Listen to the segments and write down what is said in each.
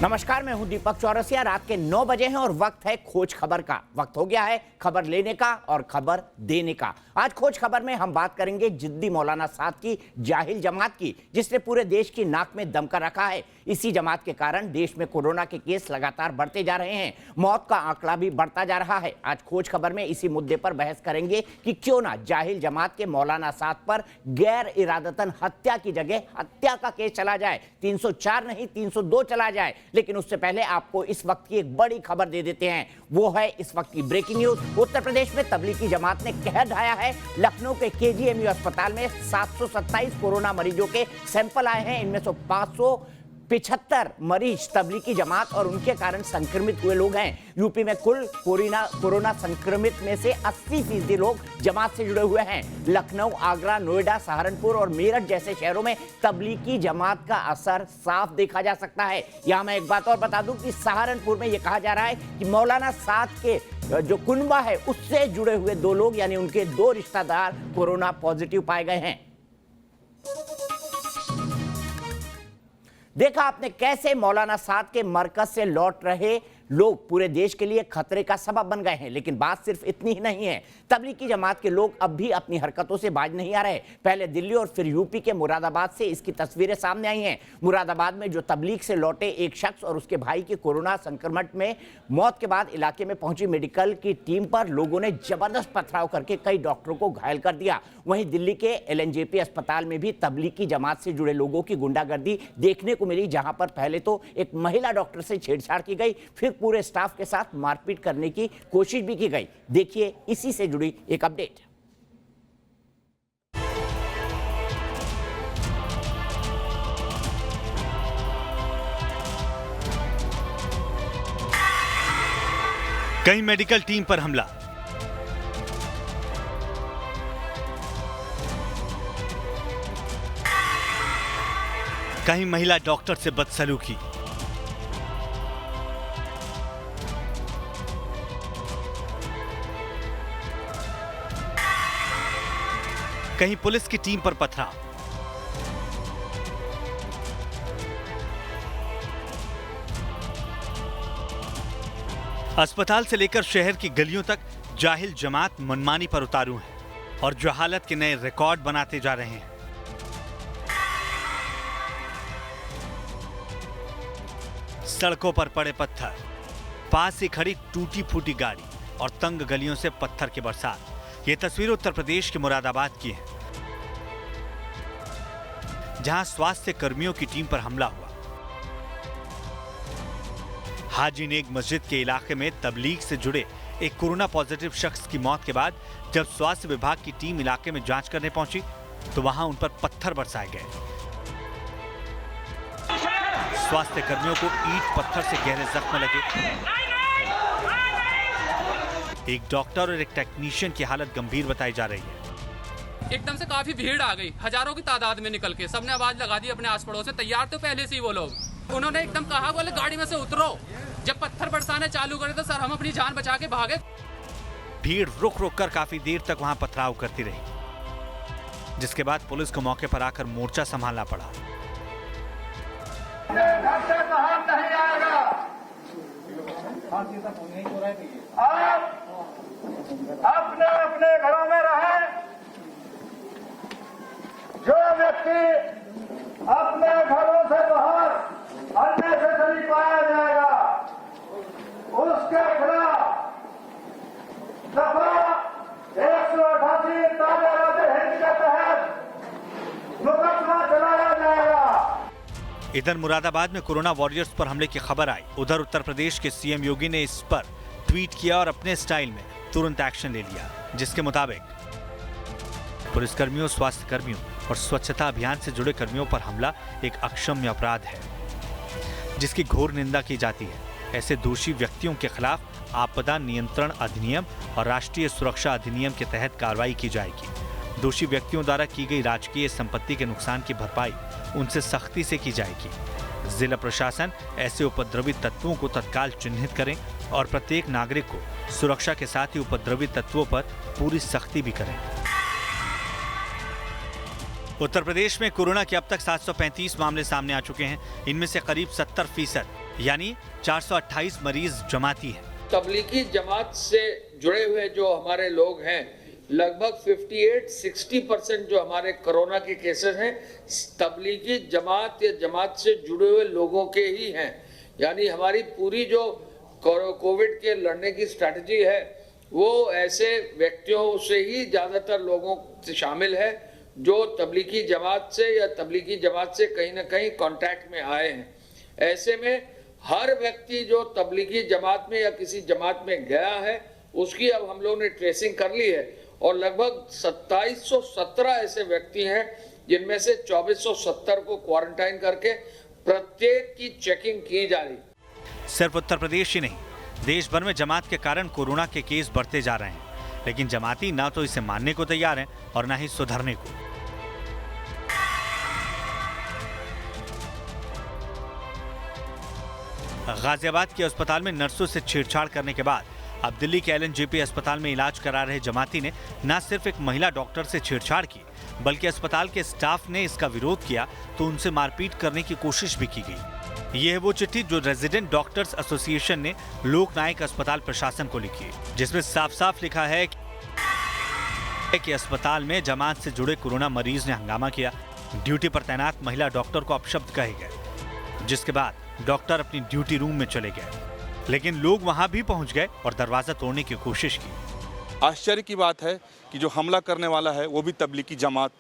नमस्कार, मैं हूं दीपक चौरसिया। रात के 9 बजे हैं और वक्त है खोज खबर का। वक्त हो गया है खबर लेने का और खबर देने का। आज खोज खबर में हम बात करेंगे जिद्दी मौलाना साद की जाहिल जमात की, जिसने पूरे देश की नाक में दम कर रखा है। इसी जमात के कारण देश में कोरोना के केस लगातार बढ़ते जा रहे हैं, मौत का आंकड़ा भी बढ़ता जा रहा है। आज खोज खबर में इसी मुद्दे पर बहस करेंगे कि क्यों ना जाहिल जमात के मौलाना साद पर गैर इरादतन हत्या की जगह हत्या का केस चला जाए। 304 नहीं 302 चला जाए। लेकिन उससे पहले आपको इस वक्त की एक बड़ी खबर दे देते हैं। वो है इस वक्त की ब्रेकिंग न्यूज। उत्तर प्रदेश में तबलीगी जमात ने कहर ढाया है। लखनऊ के केजीएमयू अस्पताल में 727 कोरोना मरीजों के सैंपल आए हैं। इनमें से 575 मरीज तबलीगी जमात और उनके कारण संक्रमित हुए लोग हैं। यूपी में कुल कोरोना संक्रमित में से 80% लोग जमात से जुड़े हुए हैं। लखनऊ, आगरा, नोएडा, सहारनपुर और मेरठ जैसे शहरों में तबलीगी जमात का असर साफ देखा जा सकता है। यहां मैं एक बात और बता दूं कि सहारनपुर में यह कहा जा रहा है कि मौलाना साद के जो कुनबा है उससे जुड़े हुए 2 लोग यानी उनके 2 रिश्तेदार कोरोना पॉजिटिव पाए गए हैं। देखा आपने कैसे मौलाना साद के मरकज से लौट रहे लोग पूरे देश के लिए खतरे का सबब बन गए हैं। लेकिन बात सिर्फ इतनी ही नहीं है। तबलीगी जमात के लोग अब भी अपनी हरकतों से बाज नहीं आ रहे। पहले दिल्ली और फिर यूपी के मुरादाबाद से इसकी तस्वीरें सामने आई हैं। मुरादाबाद में जो तबलीग से लौटे एक शख्स और उसके भाई की कोरोना संक्रमण में मौत के बाद इलाके में पहुंची मेडिकल की टीम पर लोगों ने जबरदस्त पथराव करके कई डॉक्टरों को घायल कर दिया। वहीं दिल्ली के LNJP अस्पताल में भी तबलीगी जमात से जुड़े लोगों की गुंडागर्दी देखने को मिली, जहां पर पहले तो एक महिला डॉक्टर से छेड़छाड़ की गई, फिर पूरे स्टाफ के साथ मारपीट करने की कोशिश भी की गई। देखिए इसी से जुड़ी एक अपडेट। कहीं मेडिकल टीम पर हमला, कहीं महिला डॉक्टर से बदसलूकी, कहीं पुलिस की टीम पर पथराव। अस्पताल से लेकर शहर की गलियों तक जाहिल जमात मनमानी पर उतारू है और जहालत के नए रिकॉर्ड बनाते जा रहे हैं। सड़कों पर पड़े पत्थर, पास ही खड़ी टूटी फूटी गाड़ी और तंग गलियों से पत्थर की बरसात। ये तस्वीर उत्तर प्रदेश के मुरादाबाद की है, जहां स्वास्थ्य कर्मियों की टीम पर हमला हुआ। हाजी नेक मस्जिद के इलाके में तबलीग से जुड़े एक कोरोना पॉजिटिव शख्स की मौत के बाद जब स्वास्थ्य विभाग की टीम इलाके में जांच करने पहुंची तो वहां उन पर पत्थर बरसाए गए। स्वास्थ्य कर्मियों को ईंट पत्थर से गहरे जख्म लगे। एक डॉक्टर और एक टेक्नीशियन की हालत गंभीर बताई जा रही है। एकदम से काफी भीड़ आ गई, हजारों की तादाद में निकल के सबने आवाज लगा दी अपने आस पड़ोस से। तैयार तो पहले से ही वो लोग, उन्होंने एकदम कहा बोले गाड़ी में से उतरो। जब पत्थर बरसाने चालू करे तो सर हम अपनी जान बचा के भागे। भीड़ रुक रुक कर काफी देर तक वहां पथराव करती रही, जिसके बाद पुलिस को मौके पर आकर मोर्चा संभालना पड़ा। अपने अपने घरों में रहे। जो व्यक्ति अपने घरों से बाहर अननेसेसरी पाया जाएगा उसके खिलाफ दफा 188 ताज़ा के तहत मुकदमा चलाया जाएगा। इधर मुरादाबाद में कोरोना वॉरियर्स पर हमले की खबर आई। उधर उत्तर प्रदेश के CM योगी ने इस पर ट्वीट किया और अपने स्टाइल में तुरंत एक्शन ले लिया, जिसके मुताबिक पुलिसकर्मियों, स्वास्थ्य कर्मियों और स्वच्छता अभियान से जुड़े कर्मियों पर हमला एक अक्षम्य अपराध है, जिसकी घोर निंदा की जाती है। ऐसे दोषी व्यक्तियों के खिलाफ आपदा नियंत्रण अधिनियम और राष्ट्रीय सुरक्षा अधिनियम के तहत कार्रवाई की जाएगी। दोषी व्यक्तियों द्वारा की गई राजकीय संपत्ति के नुकसान की भरपाई उनसे सख्ती से की जाएगी। जिला प्रशासन ऐसे उपद्रवी तत्वों को तत्काल चिन्हित करें और प्रत्येक नागरिक को सुरक्षा के साथ ही उपद्रवी तत्वों पर पूरी सख्ती भी करें। उत्तर प्रदेश में कोरोना के अब तक 735 मामले सामने आ चुके हैं। इनमें से करीब 70% यानी 428 मरीज जमाती हैं। तबलीगी जमात से जुड़े हुए जो हमारे लोग हैं, लगभग 58-60% जो हमारे कोरोना के केसेस हैं तबलीगी जमात या जमात से जुड़े हुए लोगों के ही हैं। यानी हमारी पूरी जो कोविड के लड़ने की स्ट्रैटेजी है वो ऐसे व्यक्तियों से ही ज़्यादातर लोगों से शामिल है जो तबलीगी जमात से या तबलीगी जमात से कहीं ना कहीं कांटेक्ट में आए हैं। ऐसे में हर व्यक्ति जो तबलीगी जमात में या किसी जमात में गया है उसकी अब हम लोगों ने ट्रेसिंग कर ली है और लगभग 2717 ऐसे व्यक्ति हैं जिनमें से 2470 को क्वारंटाइन करके प्रत्येक की चेकिंग की जा रही। सिर्फ उत्तर प्रदेश ही नहीं, देश भर में जमात के कारण कोरोना के केस बढ़ते जा रहे हैं, लेकिन जमाती ना तो इसे मानने को तैयार हैं और ना ही सुधरने को। गाजियाबाद के अस्पताल में नर्सों से छेड़छाड़ करने के बाद अब दिल्ली के LNJP अस्पताल में इलाज करा रहे जमाती ने न सिर्फ एक महिला डॉक्टर से छेड़छाड़ की, बल्कि अस्पताल के स्टाफ ने इसका विरोध किया तो उनसे मारपीट करने की कोशिश भी की गई। यह है वो चिट्ठी जो रेजिडेंट डॉक्टर्स एसोसिएशन ने लोक नायक अस्पताल प्रशासन को लिखी, जिसमें साफ साफ लिखा है कि अस्पताल में जमात से जुड़े कोरोना मरीज ने हंगामा किया, ड्यूटी पर तैनात महिला डॉक्टर को अपशब्द कहे गए, जिसके बाद डॉक्टर अपनी ड्यूटी रूम में चले गए, लेकिन लोग वहां भी पहुंच गए और दरवाजा तोड़ने की कोशिश की। आश्चर्य की बात है कि जो हमला करने वाला है वो भी तबलीगी जमात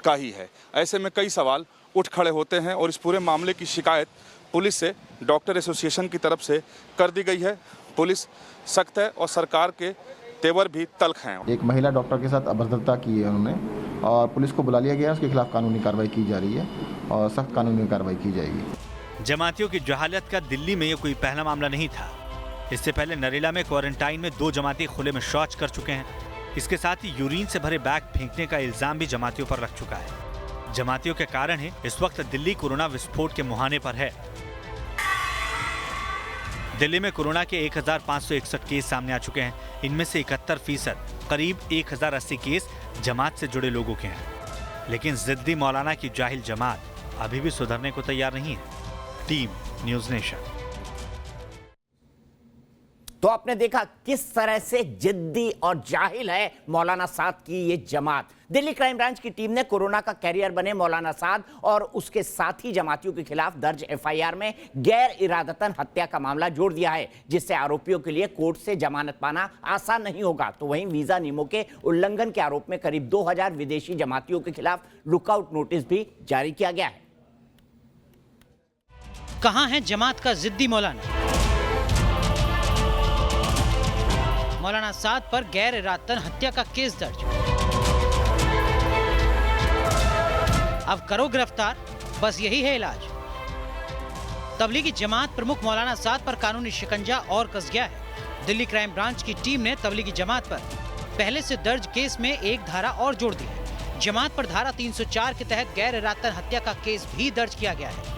का ही है। ऐसे में कई सवाल उठ खड़े होते हैं और इस पूरे मामले की शिकायत पुलिस से डॉक्टर एसोसिएशन की तरफ से कर दी गई है। पुलिस सख्त है और सरकार के तेवर भी तल्ख हैं। एक महिला डॉक्टर के साथ अभद्रता की है उन्होंने और पुलिस को बुला लिया गया है, उसके खिलाफ कानूनी कार्रवाई की जा रही है और सख्त कानूनी कार्रवाई की जाएगी। जमातियों की जहालत का दिल्ली में ये कोई पहला मामला नहीं था। इससे पहले नरेला में क्वारंटाइन में 2 जमाती खुले में शौच कर चुके हैं। इसके साथ ही यूरिन से भरे बैग फेंकने का इल्जाम भी जमातियों पर लग चुका है। जमातियों के कारण ही इस वक्त दिल्ली कोरोना विस्फोट के मुहाने पर है। दिल्ली में कोरोना के 1561 केस सामने आ चुके हैं। इनमें से 71% करीब 1080 केस जमात से जुड़े लोगों के हैं। लेकिन जिद्दी मौलाना की जाहिल जमात अभी भी सुधरने को तैयार नहीं है। Team news nation. तो आपने देखा किस तरह से जिद्दी और जाहिल है मौलाना साद की ये जमात। दिल्ली क्राइम ब्रांच की टीम ने कोरोना का कैरियर बने मौलाना साद और उसके साथी जमातियों के खिलाफ दर्ज FIR में गैर इरादतन हत्या का मामला जोड़ दिया है, जिससे आरोपियों के लिए कोर्ट से जमानत पाना आसान नहीं होगा। तो वहीं वीजा नियमों के उल्लंघन के आरोप में करीब 2000 विदेशी जमातियों के खिलाफ लुकआउट नोटिस भी जारी किया गया है। कहां है जमात का जिद्दी मौलाना? मौलाना साद पर गैर इरादतन हत्या का केस दर्ज। अब करो गिरफ्तार, बस यही है इलाज। तबलीगी जमात प्रमुख मौलाना साद पर कानूनी शिकंजा और कस गया है। दिल्ली क्राइम ब्रांच की टीम ने तबलीगी जमात पर पहले से दर्ज केस में एक धारा और जोड़ दी है। जमात पर धारा 304 के तहत गैर इरादतन हत्या का केस भी दर्ज किया गया है।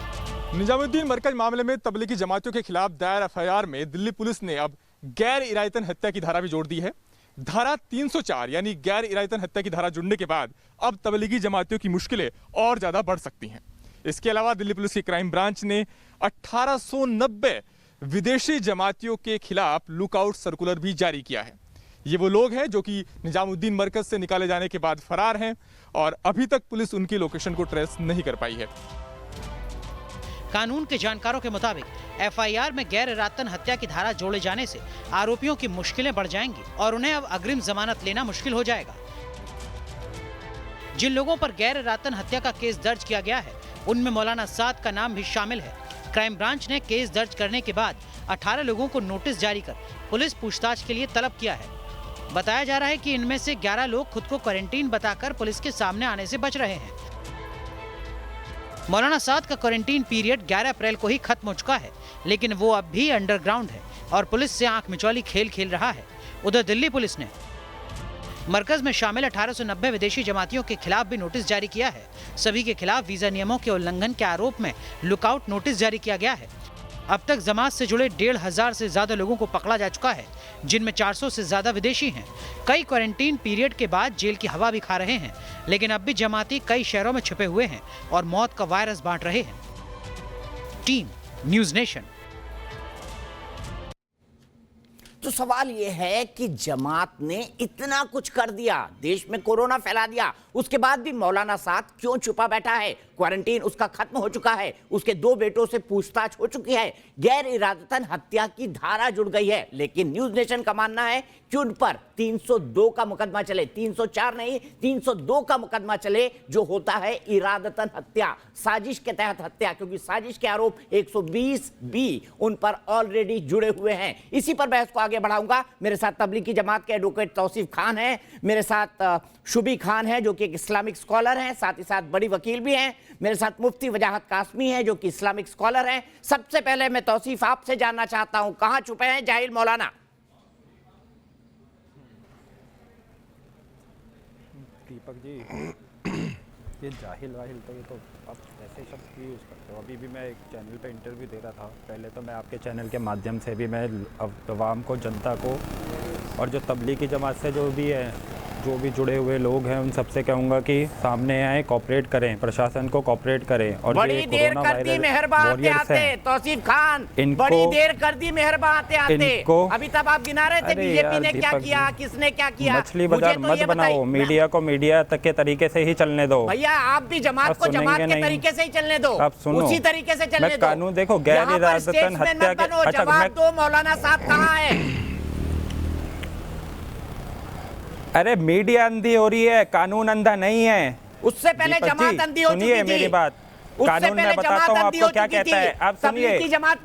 निजामुद्दीन मरकज मामले में तबलीगी जमातियों के खिलाफ दायर FIR में दिल्ली पुलिस ने अब गैर इरादतन हत्या की धारा भी जोड़ दी है। धारा 304 यानी गैर इरादतन हत्या की धारा जुड़ने के बाद अब तबलीगी जमातियों की मुश्किलें और ज्यादा बढ़ सकती हैं। इसके अलावा दिल्ली पुलिस की क्राइम ब्रांच ने 1890 विदेशी जमातियों के खिलाफ लुकआउट सर्कुलर भी जारी किया है। ये वो लोग हैं जो कि निजामुद्दीन मरकज से निकाले जाने के बाद फरार हैं और अभी तक पुलिस उनकी लोकेशन को ट्रेस नहीं कर पाई है। कानून के जानकारों के मुताबिक FIR में गैर इरादतन हत्या की धारा जोड़े जाने से आरोपियों की मुश्किलें बढ़ जाएंगी और उन्हें अब अग्रिम जमानत लेना मुश्किल हो जाएगा। जिन लोगों पर गैर इरादतन हत्या का केस दर्ज किया गया है उनमें मौलाना साद का नाम भी शामिल है। क्राइम ब्रांच ने केस दर्ज करने के बाद 18 लोगों को नोटिस जारी कर पुलिस पूछताछ के लिए तलब किया है। बताया जा रहा है कि इनमें से 11 लोग खुद को क्वारंटीन बताकर पुलिस के सामने आने से बच रहे हैं। मौलाना साद का क्वारंटीन पीरियड 11 अप्रैल को ही खत्म हो चुका है, लेकिन वो अब भी अंडरग्राउंड है और पुलिस से आंख मिचौली खेल खेल रहा है। उधर दिल्ली पुलिस ने मरकज में शामिल 1890 विदेशी जमातियों के खिलाफ भी नोटिस जारी किया है। सभी के खिलाफ वीजा नियमों के उल्लंघन के आरोप में लुकआउट नोटिस जारी किया गया है। अब तक जमात से जुड़े 1500 से ज्यादा लोगों को पकड़ा जा चुका है, जिनमें 400 से ज्यादा विदेशी हैं। कई क्वारंटीन पीरियड के बाद जेल की हवा भी खा रहे हैं, लेकिन अब भी जमाती कई शहरों में छिपे हुए हैं और मौत का वायरस बांट रहे हैं। Team news nation. तो सवाल यह है कि जमात ने इतना कुछ कर दिया, देश में कोरोना फैला दिया, उसके बाद भी मौलाना साद क्यों छुपा बैठा है? क्वारंटीन उसका खत्म हो चुका है, उसके 2 बेटों से पूछताछ हो चुकी है, गैर इरादतन हत्या की धारा जुड़ गई है। लेकिन न्यूज नेशन का मानना है कि उन पर 302 का मुकदमा चले, 304 नहीं 302 का मुकदमा चले, जो होता है इरादतन हत्या, साजिश के तहत हत्या, क्योंकि साजिश के आरोप 120 बी उन पर ऑलरेडी जुड़े हुए हैं। इसी पर बहस को आगे बढ़ाऊंगा। मेरे साथ तबलीगी जमात के एडवोकेट तौसीफ खान हैं, मेरे साथ शुभी खान है जो कि एक इस्लामिक स्कॉलर हैं, साथ ही साथ बड़ी वकील भी हैं, मेरे साथ मुफ्ती वजाहत कासमी है जो कि इस्लामिक स्कॉलर हैं। सबसे पहले मैं तौसीफ आपसे जानना चाहता हूं, कहां छुपे हैं जाहिल मौलाना? दीपक जी, ये जाहिल वाहिल तो ये तो आप ऐसे शब्द भी यूज़ करते हो। अभी भी मैं एक चैनल पे इंटरव्यू दे रहा था, पहले तो मैं आपके चैनल के माध्यम से भी मैं अवाम को, जनता को और जो तबलीगी जमात से जो भी जुड़े हुए लोग हैं उन सबसे कहूँगा कि सामने आए, कोऑपरेट करें, प्रशासन को कोऑपरेट करें। और बड़ी देर कर दी मेहरबान आते तौसीफ खान, बड़ी देर कर दी मेहरबान आते। अभी तक आप गिना रहे थे बीजेपी ने क्या किया, किसने क्या किया। मछली बाजार मत बनाओ, मीडिया को मीडिया तक के तरीके से ही चलने दो भैया। आप भी जमात को जमात के तरीके से ही चलने दो, उसी तरीके से चलने दो। कानून देखो, गैर इरादतन हत्या के जवाब दो, मौलाना साहब कहाँ है? अरे मीडिया अंधी हो रही है, कानून अंधा नहीं है। उससे पहले जमात अंधी हो चुकी थी। सुनिए मेरी बात, कानून मैं बताता हूँ आपको क्या कहता है। आप सुनिए,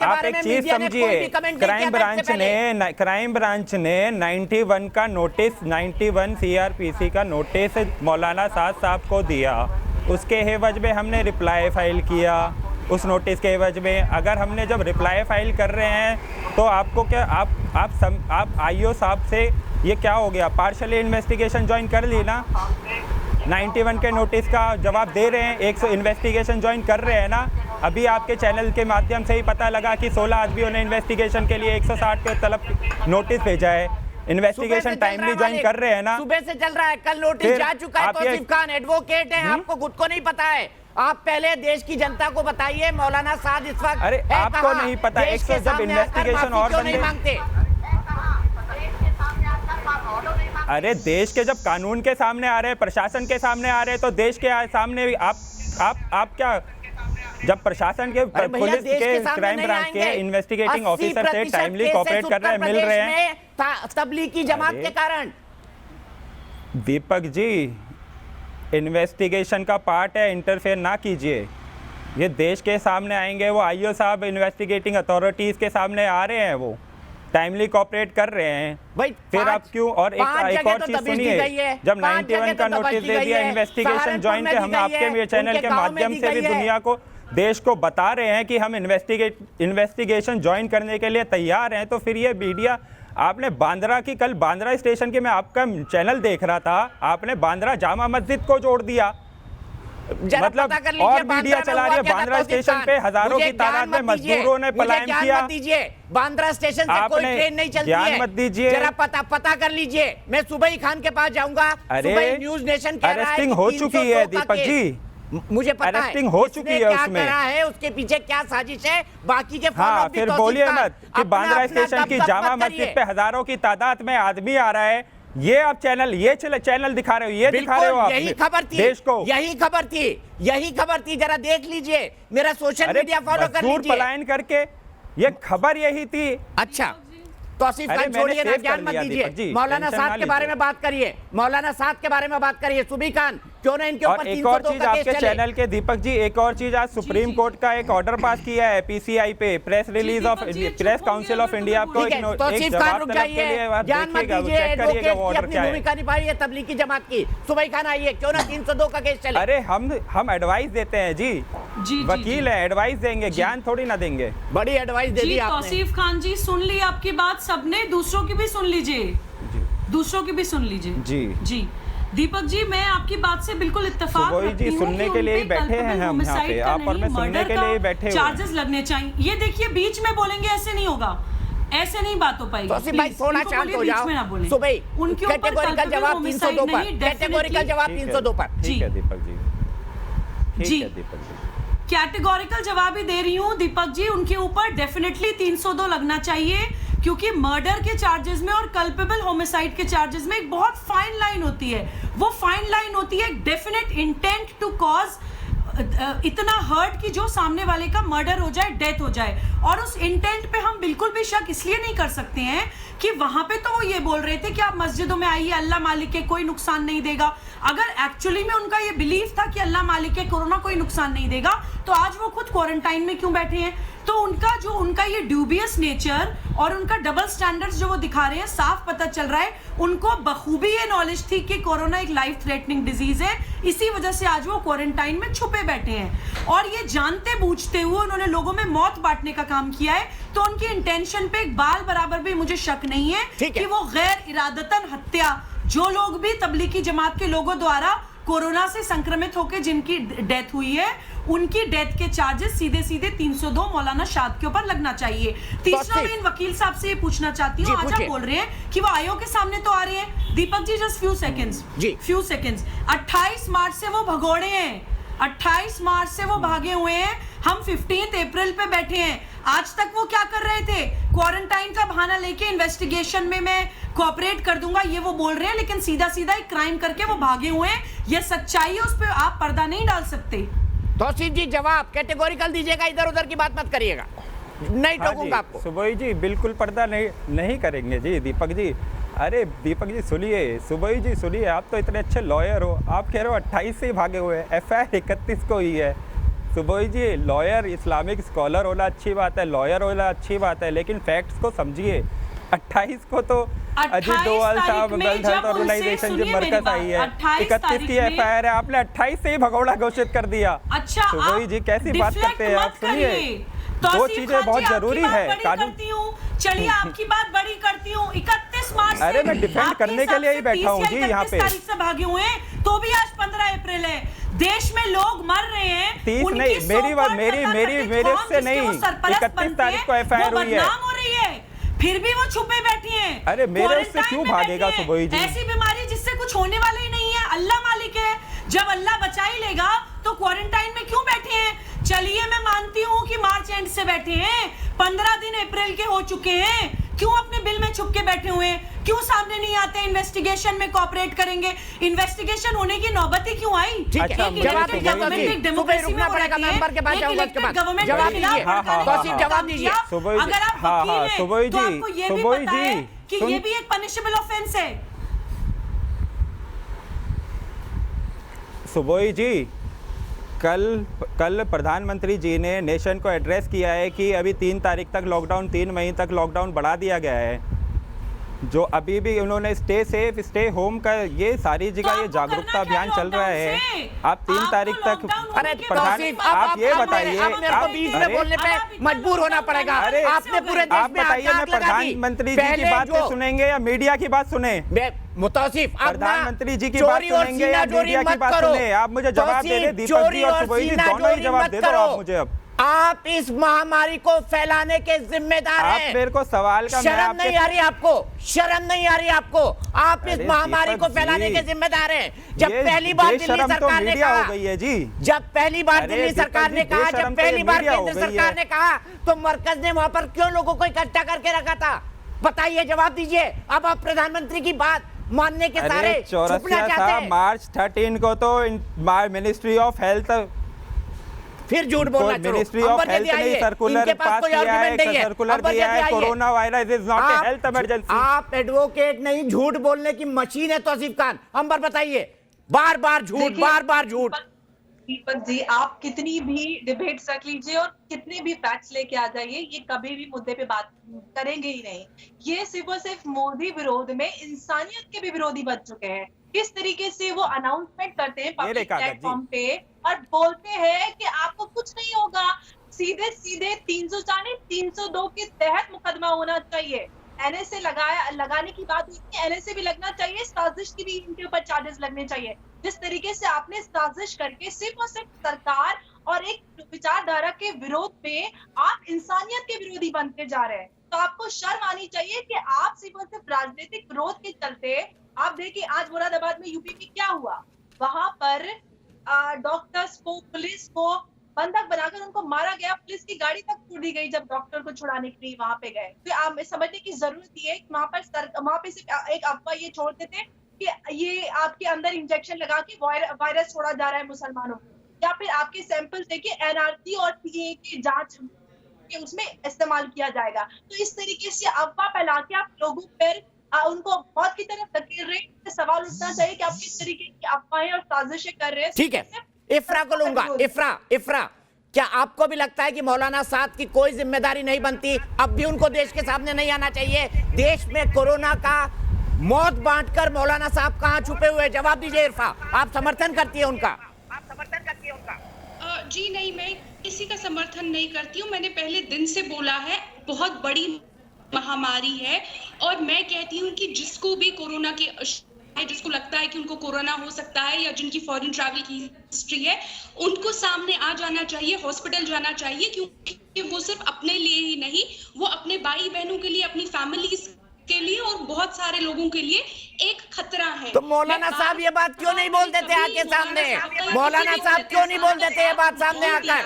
आप एक चीज समझिए, क्राइम ब्रांच ने 91 का नोटिस, 91 CRPC का नोटिस मौलाना साद साहब को दिया। उसके एवज में हमने रिप्लाई फाइल किया। उस नोटिस के एवज में अगर हमने जब रिप्लाई फाइल कर रहे हैं तो आपको क्या, आप IO साहब से ये क्या हो गया, पार्शली इन्वेस्टिगेशन ज्वाइन कर ली ना? 91 के नोटिस का जवाब दे रहे हैं, 100 इन्वेस्टिगेशन ज्वाइन कर रहे हैं ना? अभी आपके चैनल के माध्यम से ही पता लगा कि 16 आदमियों ने इन्वेस्टिगेशन के लिए 160 के तलब नोटिस भेजा है। इन्वेस्टिगेशन टाइमली ज्वाइन कर रहे हैं ना? सुबह से चल रहा है, कल नोटिस जा चुका है। तौसीफ खान एडवोकेट हैं, आपको खुद को नहीं पता है। आप पहले देश की जनता को बताइए मौलाना साद इस वक्त, अरे आपको नहीं पता, 100 जब इन्वेस्टिगेशन और नहीं मांगते। अरे देश के जब कानून के सामने आ रहे हैं, प्रशासन के सामने आ रहे हैं, तो देश के सामने आप क्या, जब प्रशासन के, पुलिस के, क्राइम ब्रांच के इन्वेस्टिगेटिंग ऑफिसर से टाइमली कोऑपरेट कर रहे हैं, मिल रहे हैं तबलीगी जमात के कारण। दीपक जी, इन्वेस्टिगेशन का पार्ट है, इंटरफेयर ना कीजिए। ये देश के सामने आएंगे, वो IO साहब इन्वेस्टिगेटिंग अथॉरिटीज के सामने आ रहे हैं, वो टाइमली कोऑपरेट कर रहे हैं भाई। फिर आप क्यों? और एक और चीज सुनिए, जब 91 का नोटिस दे दिया, इन्वेस्टिगेशन ज्वाइन के, हम आपके चैनल के माध्यम से भी दुनिया को, देश को बता रहे हैं कि हम इन्वेस्टिगेशन ज्वाइन करने के लिए तैयार हैं, तो फिर ये मीडिया, आपने बांद्रा की, कल बांद्रा स्टेशन के, मैं आपका चैनल देख रहा था, आपने बांद्रा जामा मस्जिद को जोड़ दिया। मतलब और मीडिया चला रही है। बांद्रा स्टेशन पे हजारों की तादाद में मजदूरों ने पलायन किया। बांद्रा स्टेशन से कोई ट्रेन नहीं चलती है, मत दीजिए, जरा पता कर लीजिए। मैं सुबह खान के पास जाऊंगा। अरे न्यूज नेशन कह रहा है अरेस्टिंग हो चुकी है दीपक जी, मुझे पता है अरेस्टिंग हो चुकी है, उसमें क्या है, उसके पीछे क्या साजिश है, बाकी के हाँ, फिर बोलिए मत कि बांद्रा स्टेशन की जामा मस्जिद पे हजारों की तादाद में आदमी आ रहा है। ये आप चैनल दिखा रहे हो, ये दिखा रहे हो आप। यही खबर थी, देश को, यही खबर थी, जरा देख लीजिए, मेरा सोशल मीडिया फॉलो कर लीजिए। पलायन करके ये खबर यही थी। अच्छा, तौसीफ खान छोड़िए ना, ज्ञान मत दीजिए, मौलाना साद के बारे में बात करिए, मौलाना साद के बारे में बात करिए। सुबी खान, क्यों ना इनके ऊपर 302 का केस चले। आपके चैनल के दीपक जी, एक और चीज, आज सुप्रीम कोर्ट का एक ऑर्डर पास किया है PCI पे, press release of press council of India को तौसीफ खान रुक जाइए, ज्ञान मत दीजिए, एडवोकेट की अपनी भूमिका निभाई है तबलीगी जमात की। सुबह खान आइए, क्यों ना 302 का केस चले। अरे हम एडवाइस देते हैं जी, वकील है, एडवाइस देंगे, ज्ञान थोड़ी ना देंगे। बड़ी एडवाइस दे दी आपने। तौसीफ खान जी, सुन ली आपकी बात सबने, दूसरों की भी सुन लीजिए, दूसरों की भी सुन लीजिए। जी दीपक जी, मैं आपकी बात से बिल्कुल इत्तेफाक रखती हूँ सुनने के लिए ही बैठे हैं हम यहाँ पे, आप और मैं सुनने के लिए ही बैठे हैं। चार्जेस लगने चाहिए। ये देखिए, बीच में बोलेंगे, ऐसे नहीं होगा, ऐसे नहीं बात हो पाएगी। भाई थोड़ा शांत हो जाओ। सुबह उनके कैटेगोरिकल जवाब 302 पर, कैटेगोरिकल जवाब 302 पर। ठीक है दीपक जी, ठीक है दीपक जी, कैटेगोरिकल जवाब ही दे रही हूँ दीपक जी, उनके ऊपर डेफिनेटली 302 लगना चाहिए, क्योंकि मर्डर के चार्जेस में और कल्पेबल होमिसाइड के चार्जेस में एक बहुत फाइन लाइन होती है। वो फाइन लाइन होती है डेफिनेट इंटेंट टू कॉज इतना हर्ट कि जो सामने वाले का मर्डर हो जाए, डेथ हो जाए। और उस इंटेंट पे हम बिल्कुल भी शक इसलिए नहीं कर सकते हैं कि वहां पे तो वो ये बोल रहे थे कि आप मस्जिदों में आइए, अल्लाह मालिक है, कोई नुकसान नहीं देगा। अगर एक्चुअली में उनका ये बिलीफ था कि अल्लाह मालिक है, कोरोना कोई नुकसान नहीं देगा, तो आज वो खुद क्वारंटाइन में क्यों बैठे हैं? तो उनका ये ड्यूबियस नेचर और उनका डबल स्टैंडर्ड्स जो वो दिखा रहे हैं, साफ पता चल रहा है उनको बखूबी ये नॉलेज थी कि कोरोना एक लाइफ थ्रेटनिंग डिजीज है। इसी वजह से आज वो क्वारंटाइन में छुपे बैठे हैं और ये जानते बूझते हुए उन्होंने लोगों में मौत बांटने का काम किया है। तो उनकी इंटेंशन पे एक बाल बराबर भी मुझे शक नहीं है कि वो गैर इरादतन हत्या, जो लोग भी तबलीगी जमात के लोगों द्वारा कोरोना से संक्रमित होकर जिनकी डेथ हुई है, उनकी डेथ के चार्जेस सीधे सीधे 302 मौलाना शाद के ऊपर लगना चाहिए। तीसरा मैं इन वकील साहब से ये पूछना चाहती हूँ, आज आप बोल रहे हैं कि वो आयोग के सामने तो आ रहे हैं। Deepak ji just few seconds 28 मार्च से वो भगोड़े हैं, 28 मार्च से वो भागे हुए हैं। हम 15 अप्रैल पे बैठे हैं। आज तक वो क्या कर रहे थे? क्वारंटाइन का बहाना लेके इन्वेस्टिगेशन में मैं कोऑपरेट कर दूंगा, ये वो बोल रहे हैं, लेकिन सीधा सीधा एक क्राइम करके वो भागे हुए हैं। ये सच्चाई है, उस पर आप पर्दा नहीं डाल सकते। तौसीफ जी जवाब कैटेगोरिकल दीजिएगा, इधर उधर की बात मत करिएगा, नहीं टोकूंगा आपको। सुबोई जी बिल्कुल पर्दा नहीं करेंगे जी। दीपक जी, अरे दीपक जी सुनिए, सुबोई जी सुनिए, आप तो इतने अच्छे लॉयर हो, आप कह रहे हो 28 से ही भागे हुए हैं, FIR 31 को ही है। सुबोई जी, लॉयर इस्लामिक स्कॉलर होना अच्छी बात है, लॉयर होना अच्छी बात है, लेकिन फैक्ट्स को समझिए। 28 को तो अजीत डोवाल साहब वर्ल्ड हेल्थ ऑर्गेनाइजेशन जो मरकज आई है, 31 की FIR है, आपने 28 से ही भगोड़ा घोषित कर दिया। अच्छा सुबोई जी कैसी बात करते हैं आप? सुनिए, दो चीजें बहुत जरूरी है कानून। चलिए आपकी बात बड़ी करती हूँ। 31 मार्च अरे मैं डिफेंड करने के लिए ही बैठा हूँ जी यहाँ पे। 31 से भागे हुए हैं, तो भी आज 15 अप्रैल है, देश में लोग मर रहे हैं। 30 नहीं, मेरे से नहीं, 31 तारीख को FIR हुई है। हो रही है, फिर भी वो छुपे बैठी हैं। अरे मेरे उससे क्यों भागेगा सुबोई जी? ऐसी बीमारी जिससे कुछ होने वाला ही नहीं है, अल्लाह मालिक है, जब अल्लाह बचा ही लेगा तो क्वारंटाइन में क्यों बैठे हैं? चलिए मैं मानती हूँ कि मार्च एंड से बैठे हैं, 15 दिन अप्रैल के हो चुके हैं, क्यों अपने बिल में छुप के बैठे हुए हैं? क्यों सामने नहीं आते? इन्वेस्टिगेशन में कोऑपरेट करेंगे। इन्वेस्टिगेशन होने की नौबत ही क्यों आई? जवाब दीजिए। अगर आप वकील हैं तो आपको ये भी पता है कि ये भी एक पनिशेबल ऑफेंस है। सुबोई जी, कल प्रधानमंत्री जी ने नेशन को एड्रेस किया है कि अभी 3 तारीख तक लॉकडाउन, 3 मई तक लॉकडाउन बढ़ा दिया गया है। जो अभी भी उन्होंने स्टे सेफ स्टे होम का ये सारी जगह ये जागरूकता अभियान चल रहा है। आप 3 तारीख तक आप ये बताइए, आप बीच में बोलने पे मजबूर होना पड़ेगा। अरे आपने पूरे देश आप बताइए, मैं प्रधानमंत्री जी की बात सुनेंगे या मीडिया की बात सुने? मुतासिफ, प्रधानमंत्री जी की बात सुनेंगे या मीडिया की बात सुने? आप मुझे जवाब दे दे, दीपक जी और सुबोई जी दोनों ही जवाब दे दो आप मुझे। अब आप इस महामारी को फैलाने के जिम्मेदार हैं। आप मेरे को सवाल का शर्म नहीं आ रही आपको? शर्म नहीं आ रही आपको? आप इस महामारी को फैलाने के जिम्मेदार हैं। जब पहली बार दिल्ली सरकार ने कहा, हो गई है जी, जब पहली बार दिल्ली सरकार ने कहा, जब पहली बार केंद्र सरकार ने कहा, तो मरकज ने वहां पर क्यों लोगों को इकट्ठा करके रखा था? बताइए, जवाब दीजिए। अब आप प्रधानमंत्री की बात मानने के सारे छुपना चाहते हैं। मार्च 13 को तो मिनिस्ट्री ऑफ हेल्थ, फिर झूठ बोलना, मिनिस्ट्री ऑफ हेल्थ ने सर्कुलर पास किया है, सर्कुलर दिया है, corona virus is not a health emergency. आप एडवोकेट नहीं, झूठ बोलने की मशीन है तौसीफ खान। हम पर बताइए, बार बार झूठ, बार बार झूठ। दीपक जी, आप कितनी भी डिबेट्स रख लीजिए और कितने भी फैक्ट्स लेके आ जाइए, ये कभी भी मुद्दे पे बात करेंगे ही नहीं। ये सिर्फ और सिर्फ मोदी विरोध में इंसानियत के भी विरोधी बन चुके हैं। किस तरीके से वो अनाउंसमेंट करते हैं पब्लिक प्लेटफॉर्म पे और बोलते हैं कि आपको कुछ नहीं होगा, सीधे सीधे 302 के तहत मुकदमा होना चाहिए। NSA लगाने की बात हुई थी, NSA भी लगना चाहिए, साजिश की भी इनके ऊपर चार्जेस लगने चाहिए। जिस तरीके से आपने साजिश करके सिर्फ और सिर्फ सरकार और एक विचारधारा के विरोध में आप इंसानियत के विरोधी बनते जा रहे हैं, तो आपको शर्म आनी चाहिए कि आप सिर्फ और सिर्फ राजनीतिक विरोध के चलते, आप देखिए आज मुरादाबाद में यूपी में क्या हुआ, वहां पर डॉक्टर्स को, पुलिस को बंधक बनाकर उनको मारा गया, पुलिस की गाड़ी तक छोड़ी गई जब डॉक्टर को छुड़ाने के लिए वहां पे गए। तो आप समझने की जरूरत ये है कि वहां पे सिर्फ एक अफवाह ये छोड़ते थे कि ये आपके अंदर इंजेक्शन लगा के वायरस छोड़ा जा रहा है मुसलमानों को, या फिर आपके सैंपल देके एनआरसी और सीए की जांच के उसमें इस्तेमाल किया जाएगा। तो इस तरीके से अफवाह फैला के आप लोगों पर उनको मौत की तरफ धकेल रहे हैं। सवाल उठना चाहिए कि आप किस तरीके की अफवाहें और साजिशें कर रहे हैं। ठीक है, इफ्रा को लूंगा। इफ्रा, क्या आपको भी लगता है कि मौलाना साद की कोई जिम्मेदारी नहीं बनती? अब भी उनको देश के सामने नहीं आना चाहिए? देश में कोरोना का मौत बांटकर मौलाना साहब कहां छुपे हुए? जवाब दीजिए इरफा, आप समर्थन करती है उनका? जी नहीं, मैं किसी का समर्थन नहीं करती हूँ। मैंने पहले दिन से बोला है, बहुत बड़ी महामारी है और मैं कहती हूँ कि जिसको भी कोरोना के जिसको लगता है कि उनको कोरोना हो सकता है या जिनकी फॉरेन ट्रैवल की हिस्ट्री है, उनको सामने आ जाना चाहिए, हॉस्पिटल जाना चाहिए, क्योंकि वो सिर्फ अपने लिए ही नहीं, वो अपने भाई बहनों के लिए, अपनी फैमिली के लिए और बहुत सारे लोगों के लिए एक खतरा है। तो मौलाना साहब ये बात क्यों नहीं बोल देते आके सामने? मौलाना साहब क्यों नहीं बोल देते ये बात सामने आकर?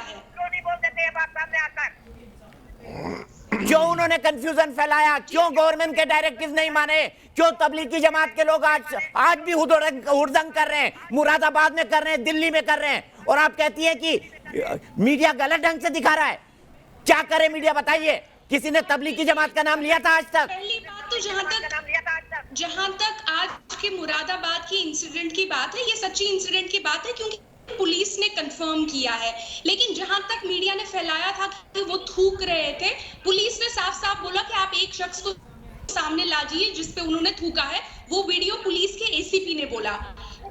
क्यों उन्होंने कंफ्यूजन फैलाया? क्यों गवर्नमेंट के डायरेक्टिव नहीं माने? क्यों तबलीगी जमात के लोग आज भी हुड़दंग कर रहे हैं? मुरादाबाद में कर रहे हैं, दिल्ली में कर रहे हैं, और आप कहती हैं कि मीडिया गलत ढंग से दिखा रहा है। क्या करे मीडिया, बताइए? किसी ने तबलीगी जमात का नाम लिया था आज तक? पहली बात तो जहां तक आज के मुरादाबाद की इंसिडेंट की बात है, ये सच्ची इंसिडेंट की बात है क्योंकि पुलिस ने कंफर्म किया है। लेकिन जहां तक मीडिया ने फैलाया था कि वो थूक रहे थे, पुलिस ने साफ साफ बोला कि आप एक शख्स को सामने लाजिए जिस पे उन्होंने थूका है। वो वीडियो पुलिस के एसीपी ने बोला,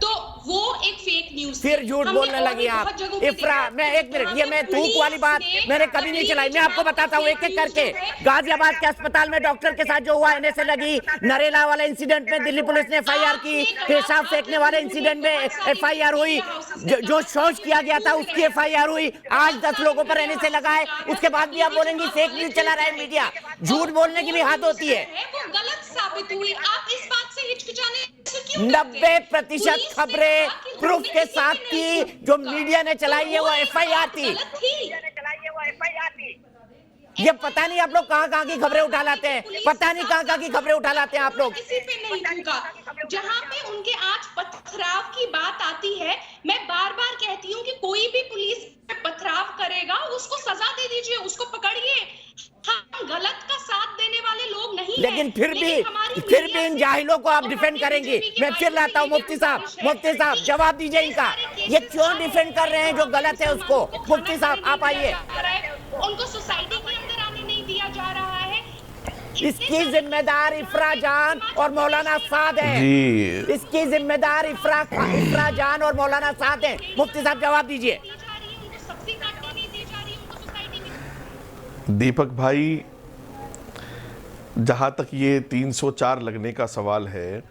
तो वो एक फेक न्यूज। फिर झूठ बोलने लगी आप इफ्रा। मैं एक मिनट, ये मैं थूक वाली बात मैंने कभी नहीं चलाई। मैं आपको बताता हूँ एक एक करके। गाजियाबाद के अस्पताल में डॉक्टर के साथ जो हुआ, एनएसए लगी, नरेला वाले इंसिडेंट में दिल्ली पुलिस ने एफआईआर की, पेशाब फेंकने वाले इंसिडेंट में एफआईआर हुई, जो शौच किया गया था उसकी एफआईआर हुई, आज 10 लोगों पर एनएसए लगा है। उसके बाद भी आप बोलेंगी फेक न्यूज चला रहा है मीडिया। झूठ बोलने की भी हद होती है। गलत साबित हुई। आप इस बात से हिचकिचाने 90% खबरें प्रूफ के साथ थी। जो मीडिया ने चलाई है वो एफआईआर थी। ये पता नहीं आप लोग कहां की खबरें उठा लाते हैं, पता नहीं कहां की खबरें उठा लाते हैं आप लोग। किसी पे नहीं थूका। जहां पे उनके आज पथराव की बात आती है, मैं बार बार कहती हूँ कि कोई भी पुलिस पे पथराव करेगा उसको सजा दे दीजिए, उसको पकड़िए। हम गलत का साथ देने वाले लोग नहीं हैं। लेकिन फिर भी इन जाहिलों को आप डिफेंड करेंगी। मैं फिर लाता हूँ मुफ्ती साहब जवाब दीजिए इनका। ये क्यों डिफेंड कर रहे हैं जो गलत है उसको? मुफ्ती साहब आप आइए। उनको सोसाइटी के अंदर आने नहीं दिया जा रहा है। इसकी जिम्मेदार इफ्रा जान और मौलाना साद है। इसकी जिम्मेदार इफ्रा जान और मौलाना साद है। मुफ्ती साहब जवाब दीजिए। दीपक भाई, जहाँ तक ये 304 लगने का सवाल है,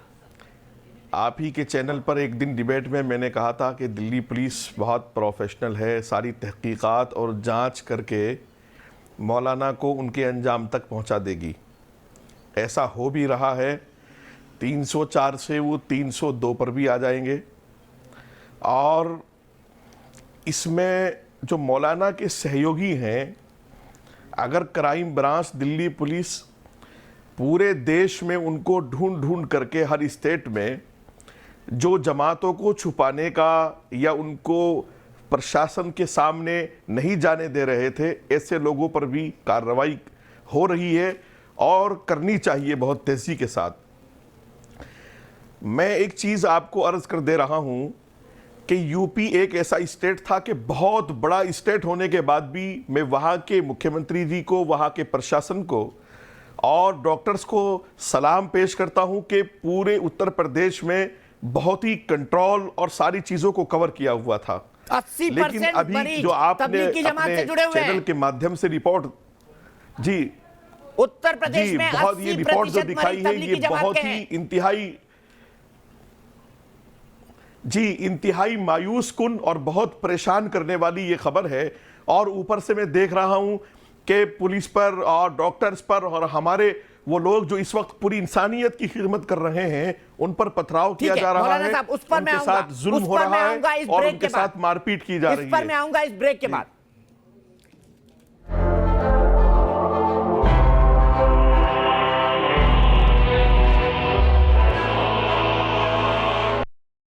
आप ही के चैनल पर एक दिन डिबेट में मैंने कहा था कि दिल्ली पुलिस बहुत प्रोफेशनल है, सारी तहकीकात और जांच करके मौलाना को उनके अंजाम तक पहुंचा देगी। ऐसा हो भी रहा है। 304 से वो 302 पर भी आ जाएंगे। और इसमें जो मौलाना के सहयोगी हैं, अगर क्राइम ब्रांच दिल्ली पुलिस पूरे देश में उनको ढूंढ करके हर स्टेट में जो जमातों को छुपाने का या उनको प्रशासन के सामने नहीं जाने दे रहे थे, ऐसे लोगों पर भी कार्रवाई हो रही है और करनी चाहिए बहुत तेजी के साथ। मैं एक चीज़ आपको अर्ज कर दे रहा हूं कि यूपी एक ऐसा स्टेट था कि बहुत बड़ा स्टेट होने के बाद भी मैं वहाँ के मुख्यमंत्री जी को, वहाँ के प्रशासन को और डॉक्टर्स को सलाम पेश करता हूँ कि पूरे उत्तर प्रदेश में बहुत ही कंट्रोल और सारी चीज़ों को कवर किया हुआ था। 80% लेकिन अभी जो आपने अपने चैनल के माध्यम से रिपोर्ट, जी उत्तर प्रदेश में बहुत ये रिपोर्ट जो दिखाई है ये बहुत ही इंतहाई मायूस कुन और बहुत परेशान करने वाली ये खबर है। और ऊपर से मैं देख रहा हूं कि पुलिस पर और डॉक्टर्स पर और हमारे वो लोग जो इस वक्त पूरी इंसानियत की खिदमत कर रहे हैं उन पर पथराव किया जा रहा है, उनके साथ जुल्म हो रहा है और उनके साथ मारपीट की जा रही है। इस पर मैं आऊंगा इस ब्रेक के बाद।